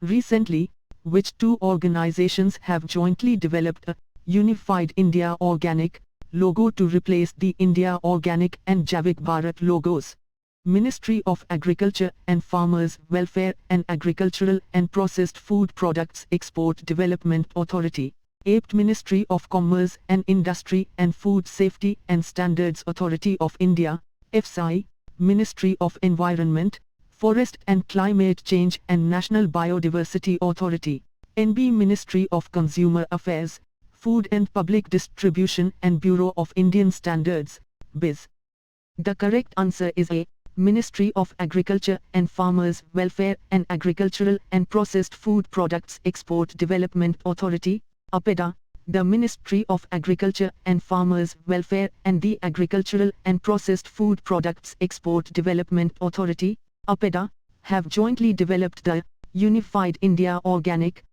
Recently, which two organizations have jointly developed a Unified India Organic logo to replace the India Organic and Jaivik Bharat logos? Ministry of Agriculture and Farmers Welfare and Agricultural and Processed Food Products Export Development Authority, APT Ministry of Commerce and Industry and Food Safety and Standards Authority of India, FSI, Ministry of Environment, Forest and Climate Change and National Biodiversity Authority, NB Ministry of Consumer Affairs, Food and Public Distribution and Bureau of Indian Standards, BIS. The correct answer is A. Ministry of Agriculture and Farmers Welfare and Agricultural and Processed Food Products Export Development Authority, APEDA. The Ministry of Agriculture and Farmers Welfare and the Agricultural and Processed Food Products Export Development Authority, APEDA, have jointly developed the Unified India Organic